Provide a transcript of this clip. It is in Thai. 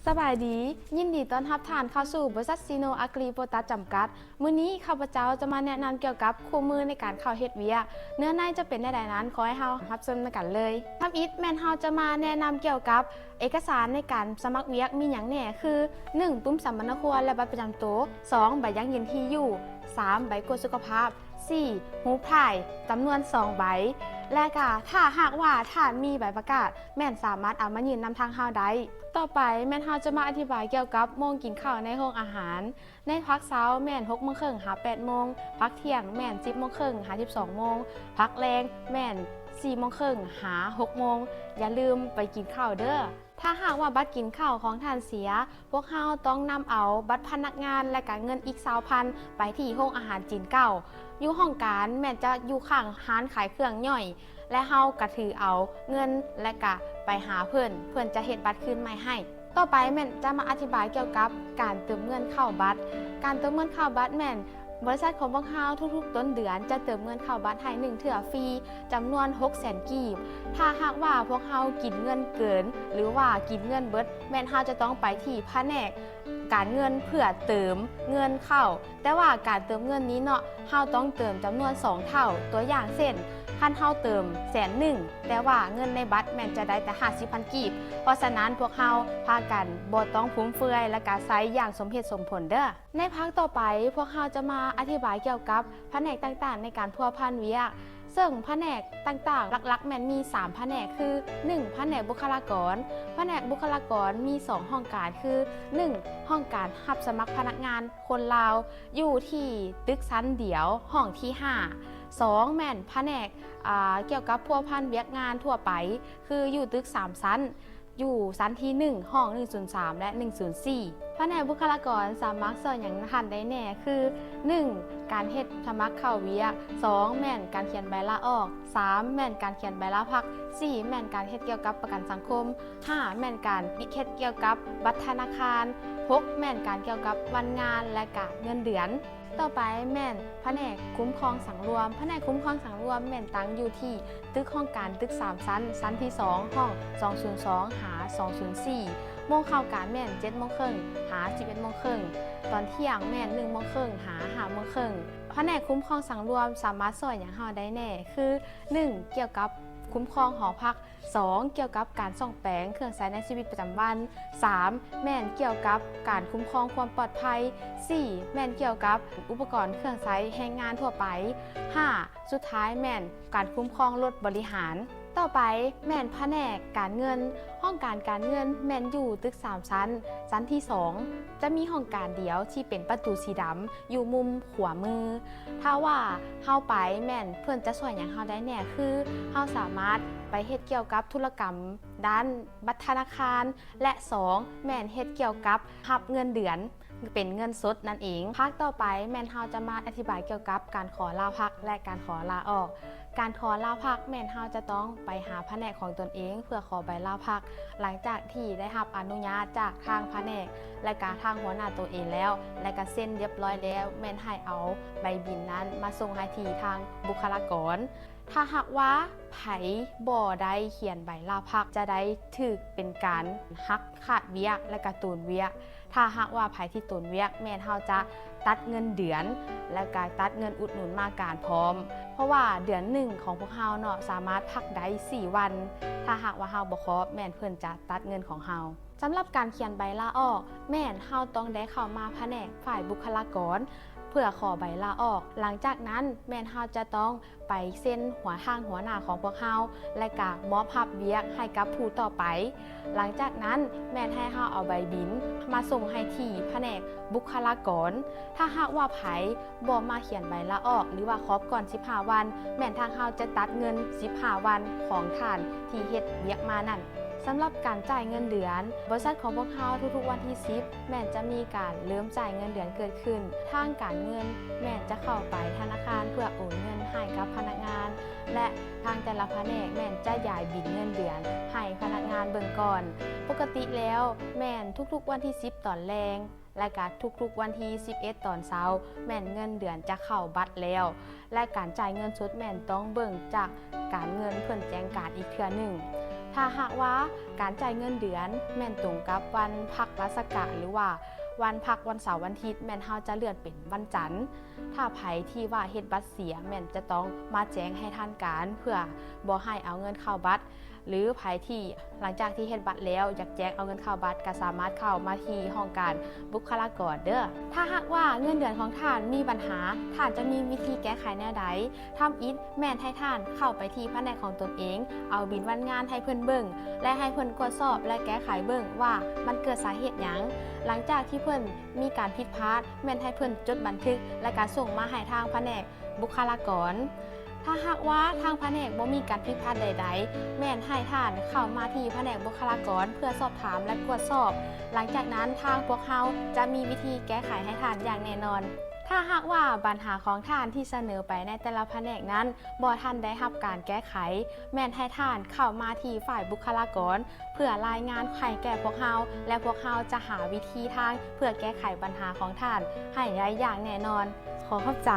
สบายดียินดีต้อนรับท่านเข้าสู่บริษัทซีโนอะกรีโปรตัสจำกัดมื้อนี้ข้าพเจ้าจะมาแนะนำเกี่ยวกับคู่มือในการเข้าเฮ็ดเวียกเนื้อในจะเป็นได้นั้นขอให้เฮารับชมกันเลยทับอิฐแม่นเฮาจะมาแนะนำเกี่ยวกับเอกสารในการสมัครเวียกมีหยังแหน่คือ 1. ปุ่มสัมมนาครัวและบัตรประจำตัว 2. ใบยักเย็นที่อยู่ 3. ใบกวดสุขภาพ 4. หูถ่ายจำนวน 2 ใบและก็ถ้าหากว่าท่านมีใบประกาศแม่นสามารถเอามายืนนำทางเฮาได้ต่อไปแม่นเฮาจะมาอธิบายเกี่ยวกับโมงกินข้าวในโรงอาหารในพักเช้าแม่น 6:30 นหา 8:00 นพักเที่ยงแม่น 10:30 นหา 12:00 นพักแรงแม่น 4:30 นหา 6:00 นอย่าลืมไปกินข้าวเด้อถ้าหากว่าบัตรกินข้าวของท่านเสียพวกเฮาต้องนำเอาบัตรพนักงานและก็เงินอีก 20,000 ไปที่โรงอาหารจีนเก่าอยู่ห้องการแม่นจะอยู่ข้างร้านขายเครื่องย่อยและเฮาก็ถือเอาเงินและก็ไปหาเพิ่นจะเฮ็ดบัตรคืนใหม่ให้ต่อไปแม่นจะมาอธิบายเกี่ยวกับการเติมเงินเข้าบัตรการเติมเงินเข้าบัตรแม่นบริษัทของพวกเฮาทุกๆต้นเดือนจะเติมเงินเข้าบัตรให้1เทื่อฟรีจำนวน 600,000 กีบถ้าหากว่าพวกเฮากินเงินเกินหรือว่ากินเงินเบิดแม่นเฮาจะต้องไปที่แผนกการเงินเพื่อเติมเงินเข้าแต่ว่าการเติมเงินนี้เนาะเฮาต้องเติมจำนวน2เท่าตัวอย่างเช่นคันเฮาเติม100,000แต่ว่าเงินในบัตรแม่นจะได้แต่ 50,000 กีบเพราะฉะนั้นพวกเฮาพากันบ่ต้องฟุ่มเฟือยและก็ใช้อย่างสมเหตุสมผลเด้อในภาคต่อไปพวกเฮาจะมาอธิบายเกี่ยวกับแผนกต่างๆในการพัวพันเวียกซึ่งแผนกต่างๆหลักๆแม่นมี3แผนกคือ1แผนกบุคลากรแผนกบุคลากรมี2ห้องการคือ1ห้องการรับสมัครพนักงานคนลาวอยู่ที่ตึกชั้นเดียวห้องที่5 2แม่นแผนกเกี่ยวกับพัวพันเวียกงานทั่วไปคืออยู่ตึก3ชั้นอยู่ชั้นที่1ห้อง103และ104แผนกบุคลากรสามารถสอนอย่างทันได้แน่คือ1การเฮ็ดสมัครเข้าเวียก2แม่นการเขียนใบลาออก3แม่นการเขียนใบลาพัก4แม่นการเฮ็ดเกี่ยวกับประกันสังคม5แม่นการเฮ็ดเกี่ยวกับบัตรธนาคาร6แม่นการเกี่ยวกับวันงานและก็เงินเดือนต่อไปแม่นแผนกคุ้มครองสังรวมแผนกคุ้มครองสังรวมแม่นตั้งอยู่ที่ตึกห้องการตึก3ชั้นชั้นที่2ห้อง202หา204โมงเข้าการแม่น 7:30 นหา 11:30 นตอนเที่ยงแม่น 1:30 นหา 5:30 นแผนกคุ้มครองสังรวมสามารถสอนอย่างเฮาได้แน่คือ1เกี่ยวกับคุ้มครองหอพัก2เกี่ยวกับการส่องแปลงเครื่องใช้ในชีวิตประจำวัน3แม่นเกี่ยวกับการคุ้มครองความปลอดภัย4แม่นเกี่ยวกับอุปกรณ์เครื่องใช้แรงงานทั่วไป5สุดท้ายแม่นการคุ้มครองรถบริหารต่อไปแม่นแผนกการเงินห้องการเงินแม่นอยู่ตึก3ชั้นที่2จะมีห้องการเดียวที่เป็นประตูสีดำอยู่มุมขวามือถ้าว่าเฮาไปแม่นเพื่อนจะสอนอย่างเฮาได้แน่คือเฮาสามารถไปเฮ็ดเกี่ยวกับธุรกรรมด้านบัตรธนาคารและ2แม่นเฮ็ดเกี่ยวกับรับเงินเดือนเป็นเงินสดนั่นเองภาคต่อไปแม่นเฮาจะมาอธิบายเกี่ยวกับการขอลาพักและการขอลาออกการขอลาพักแม่นเฮาจะต้องไปหาแผนกของตนเองเพื่อขอใบลาพักหลังจากที่ได้รับอนุญาตจากทางแผนกและก็ทางหัวหน้าตัวเองแล้วและก็เซ็นเรียบร้อยแล้วแม่นให้เอาใบบินนั้นมาส่งให้ที่ทางบุคลากรถ้าหากว่าไผบ่ได้เขียนใบลาพักจะได้ถูกเป็นการหักขาดเวียกและก็ตูนเวียกถ้าหากว่าไผที่ตูนเวียกแม่นเฮาจะตัดเงินเดือนและก็ตัดเงินอุดหนุนมาการพร้อมเพราะว่าเดือน1ของพวกเฮาเนาะสามารถพักได้4วันถ้าหากว่าเฮาบ่ครบแม่นเพิ่นจะตัดเงินของเฮาสำหรับการเขียนใบลาออกแม่นเฮาต้องได้เข้ามาแผนกฝ่ายบุคลากรเพื่อขอใบลาออกหลังจากนั้นแม่นเฮาจะต้องไปเซ็นหัวหน้าของพวกเฮาและก็มอบรับเวียกให้กับผู้ต่อไปหลังจากนั้นแม่นให้เฮาเอาใบบินมาส่งให้ที่แผนกบุคลากรถ้าหากว่าไผบ่มาเขียนใบลาออกหรือว่าครบก่อน15วันแม่นทางเฮาจะตัดเงิน15วันของท่านที่เฮ็ดเวียกมานั่นสำหรับการจ่ายเงินเดือนบริษัทของพวกเขาทุกๆวันที่10แม่นจะมีการเริ่มจ่ายเงินเดือนเกิดขึ้นทางการเงินแม่นจะเข้าไปธนาคารเพื่อโอนเงินให้กับพนักงานและทางแต่ละแผนกแม่นจะย้ายบินเงินเดือนให้พนักงานเบิ่งก่อนปกติแล้วแม่นทุกๆวันที่10ตอนแรงและก็ทุกๆวันที่11ตอนเช้าแม่นเงินเดือนจะเข้าบัตรแล้วและการจ่ายเงินสดแม่นต้องเบิ่งจากการเงินเพิ่นแจ้งการอีกเทื่อหนึ่ง ถ้ ถ้าหากว่าการจ่ายเงินเดือนแม่นตรงกับวันพักราชการหรือว่าวันพักวันเสาร์วันอาทิตย์แม่นเฮาจะเลื่อนเป็นวันจันทร์ถ้าไผที่ว่าเฮ็ดบัตรเสียแม่นจะต้องมาแจ้งให้ทางการเพื่อบ่ให้เอาเงินเข้าบัตรหรือไผที่หลังจากที่เฮ็ดบัตรแล้วอยากแจ้งเอาเงินเข้าบัตรก็สามารถเข้ามาที่ห้องการบุคลากรเด้อถ้าหากว่าเงินเดือนของท่านมีปัญหาท่านจะมีวิธีแก้ไขแนวใดทำอิฐแม่นให้ท่านเข้าไปที่แผนกของตนเองเอาบิลวันงานให้เพิ่นเบิ่งและให้เพิ่นตรวจสอบและแก้ไขเบิ่งว่ามันเกิดสาเหตุหยังหลังจากที่เพิ่นมีการผิดพลาดแม่นให้เพิ่นจดบันทึกและการส่งมาให้ทางแผนกบุคลากรถ้าหากว่าทางแผนกบ่มีการผิดพลาดใดๆแม่นให้ท่านเข้ามาที่แผนกบุคลากรเพื่อสอบถามและตรวจสอบหลังจากนั้นทางพวกเราจะมีวิธีแก้ไขให้ท่านอย่างแน่นอนถ้าหากว่าปัญหาของท่านที่เสนอไปในแต่ละแผนกนั้นบ่ท่านได้รับการแก้ไขแม่นให้ท่านเข้ามาที่ฝ่ายบุคลากรเพื่อรายงานให้แก่พวกเราและพวกเราจะหาวิธีทางเพื่อแก้ไขปัญหาของท่านให้ได้อย่างแน่นอนขอเข้าใจ